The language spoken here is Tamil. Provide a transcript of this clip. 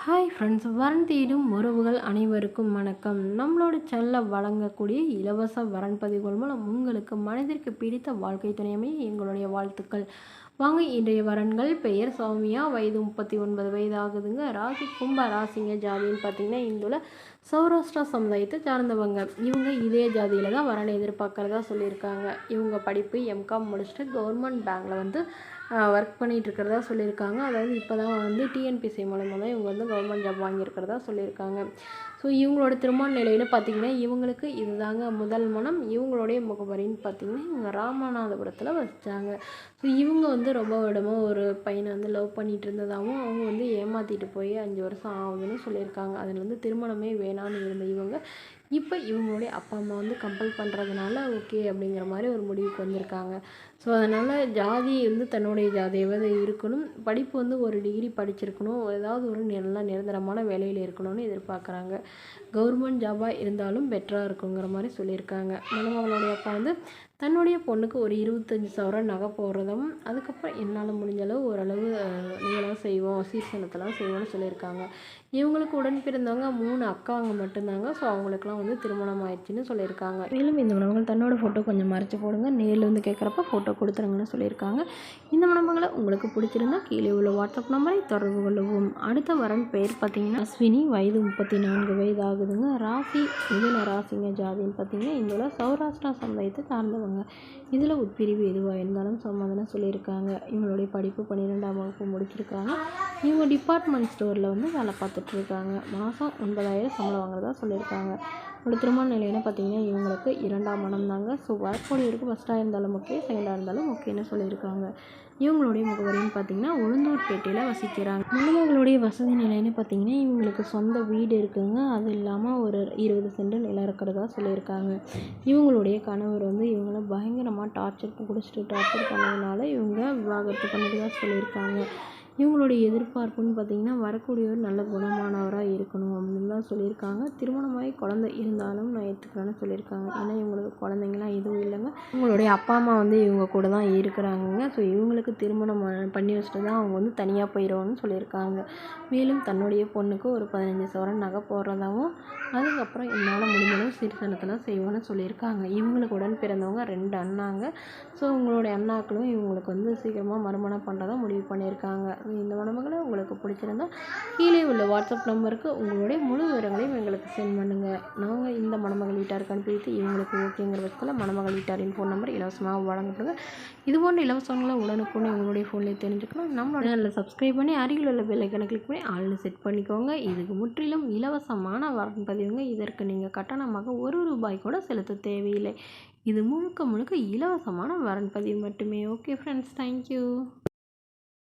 ஹாய் ஃப்ரெண்ட்ஸ், வரன் தேடும் உறவுகள் அனைவருக்கும் வணக்கம். நம்மளோட சேனலில் வழங்கக்கூடிய இலவச வரன் பதிவுகள் மூலம் உங்களுக்கு மனதிற்கு பிடித்த வாழ்க்கை துணையமே எங்களுடைய வாழ்த்துக்கள். வாங்க, இன்றைய வரன்கள். பெயர் சௌமியா, வயது 39 வயது ஆகுதுங்க. ராசி கும்ப ராசிங்க. ஜாதின்னு பார்த்தீங்கன்னா இந்துல சௌராஷ்டிரா சமுதாயத்தை சார்ந்தவங்க. இவங்க இதே ஜாதியில் தான் வரன் எதிர்பார்க்குறதா சொல்லியிருக்காங்க. இவங்க படிப்பு எம்காம் முடிச்சுட்டு கவர்மெண்ட் பேங்க்கில் ஒர்க் பண்ணிகிட்டு இருக்கிறதா சொல்லியிருக்காங்க. அதாவது இப்போ தான் டிஎன்பிசி மூலமாக தான் இவங்க கவர்மெண்ட் ஜாப் வாங்கியிருக்கிறதா சொல்லியிருக்காங்க. ஸோ இவங்களோட திருமண நிலைன்னு பார்த்திங்கன்னா இவங்களுக்கு இதுதாங்க முதல் மனம். இவங்களுடைய முகவரின்னு பார்த்திங்கன்னா இவங்க ராமநாதபுரத்தில் வசித்தாங்க. ஸோ இவங்க ரொம்ப வருடமாக ஒரு பையனை லவ் பண்ணிகிட்டு இருந்ததாகவும் அவங்க ஏமாற்றிட்டு போய் 5 வருஷம் ஆகுதுன்னு சொல்லியிருக்காங்க. அதில் திருமணமே வேணான்னு இருந்த இவங்க இப்போ இவங்களுடைய அப்பா அம்மா கம்பல் பண்ணுறதுனால ஓகே அப்படிங்கிற மாதிரி ஒரு முடிவுக்கு வந்திருக்காங்க. ஸோ அதனால் ஜாதி தன்னுடைய ஜாதியாவது இருக்கணும், படிப்பு ஒரு டிகிரி படிச்சிருக்கணும், ஏதாவது ஒரு நல்ல நிரந்தரமான வேலையில் இருக்கணும்னு எதிர்பார்க்குறாங்க. கவர்மெண்ட் ஜாபாக இருந்தாலும் பெட்டராக இருக்குங்கிற மாதிரி சொல்லியிருக்காங்க. மணமகளுடைய அப்பா தன்னுடைய பொண்ணுக்கு ஒரு 25,000 நகை போடுறதும், அதுக்கப்புறம் என்னால் முடிஞ்ச அளவு ஓரளவு நீங்களாம் செய்வோம், சீர்சனத்தெல்லாம் செய்வோம்னு சொல்லியிருக்காங்க. இவங்களுக்கு உடன் பிறந்தவங்க 3 அக்காங்க மட்டும்தாங்க. ஸோ அவங்களுக்குலாம் திருமணம் ஆயிடுச்சுன்னு சொல்லியிருக்காங்க. மேலும் இந்த மணமகள் தன்னோட ஃபோட்டோ கொஞ்சம் மறைச்சி போடுங்க, நேரில் கேட்குறப்ப ஃபோட்டோ கொடுத்துருங்கன்னு சொல்லியிருக்காங்க. இந்த மணமகளை உங்களுக்கு பிடிச்சிருந்தா கீழே உள்ள வாட்ஸ்அப் நம்பரை தொடர்பு கொள்ளவும். அடுத்த வரன் பெயர் பார்த்தீங்கன்னா அஸ்வினி, வயது 34 வயது ஆகுதுங்க. ராசி மிதுன ராசிங்க. ஜாதின்னு பார்த்தீங்கன்னா இதில் சௌராஷ்டிரா சமுதாயத்தை சார்ந்தவங்க. இதில் உட்பிரிவு எதுவாக இருந்தாலும் சமாதானம் சொல்லியிருக்காங்க. இவங்களுடைய படிப்பு 12ஆம் வகுப்பு முடிச்சிருக்காங்க. இவங்க டிபார்ட்மெண்ட் ஸ்டோரில் வேலை பார்த்துட்ருக்காங்க. மாதம் 9,000 சம்பளம் வாங்குறதா சொல்லியிருக்காங்க. ஒரு திருமண நிலைன்னு பார்த்தீங்கன்னா இவங்களுக்கு 2ஆம் மனம் தாங்க. ஸோ வரக்கூடியவருக்கு ஃபஸ்ட்டாக இருந்தாலும் ஓகே, செகண்டாக இருந்தாலும் ஓகேன்னு சொல்லியிருக்காங்க. இவங்களுடைய முகவரின்னு பார்த்தீங்கன்னா உளுந்தூர்பேட்டையில் வசிக்கிறாங்க. மணமகளுடைய வசதி நிலைன்னு பார்த்தீங்கன்னா இவங்களுக்கு சொந்த வீடு இருக்குதுங்க. அது இல்லாமல் ஒரு 20 சென்ட் நிலம் இருக்கிறதா சொல்லியிருக்காங்க. இவங்களுடைய கணவர் இவங்கள பயங்கரமாக டார்ச்சர் பண்ணதுனால இவங்க விவாகரத்து பண்ணிட்டு சொல்லியிருக்காங்க. இவங்களுடைய எதிர்பார்ப்புன்னு பார்த்திங்கன்னா வரக்கூடியவர் நல்ல குணமானவராக இருக்கணும் அப்படின்னு தான் சொல்லியிருக்காங்க. திருமணமாகி குழந்தை இருந்தாலும் நான் ஏற்றுக்கிறேன்னு சொல்லியிருக்காங்க. ஏன்னா இவங்களுக்கு குழந்தைங்களாம் எதுவும் இல்லைங்க. இவங்களுடைய அப்பா அம்மா இவங்க கூட தான் இருக்கிறாங்க. ஸோ இவங்களுக்கு திருமணம் பண்ணி வச்சுட்டு தான் அவங்க தனியாக போயிடுவோன்னு சொல்லியிருக்காங்க. மேலும் தன்னுடைய பொண்ணுக்கு ஒரு 15,000 நகை போடுறதாகவும், அதுக்கப்புறம் என்னால் முடிஞ்சளவு சீர்தனத்தெல்லாம் செய்வோன்னு சொல்லியிருக்காங்க. இவங்களுக்கு உடன் பிறந்தவங்க 2 அண்ணாங்க. ஸோ உங்களுடைய அண்ணாக்களும் இவங்களுக்கு சீக்கிரமாக மறுமணம் பண்ணுறதா முடிவு பண்ணியிருக்காங்க. இந்த மணமகளை உங்களுக்கு பிடிச்சிருந்தா கீழே உள்ள வாட்ஸ்அப் நம்பருக்கு உங்களுடைய முழு விவரங்களையும் எங்களுக்கு சென்ட் பண்ணுங்கள். நாங்கள் இந்த மணமகள் வீட்டாருக்கு அனுப்பிவிட்டு இவங்களுக்கு ஓகேங்கிற பட்சத்தில் மணமகள் வீட்டாரின் ஃபோன் நம்பர் இலவசமாக வழங்கப்படுங்க. இது போன்ற இலவசங்களை உடனுக்குன்னு உங்களுடைய ஃபோன்லேயே தெரிஞ்சுக்கணும். நம்மளோட சேனலில் சப்ஸ்கிரைப் பண்ணி அருகில் உள்ள பெல் ஐக்கனை கிளிக் பண்ணி ஆள்னு செட் பண்ணிக்கோங்க. இதுக்கு முற்றிலும் இலவசமான வரன் பதிவுங்க. இதற்கு நீங்கள் கட்டணமாக ₹1 கூட செலுத்த தேவையில்லை. இது முழுக்க இலவசமான வரன் பதிவு மட்டுமே. Okay friends, thank you.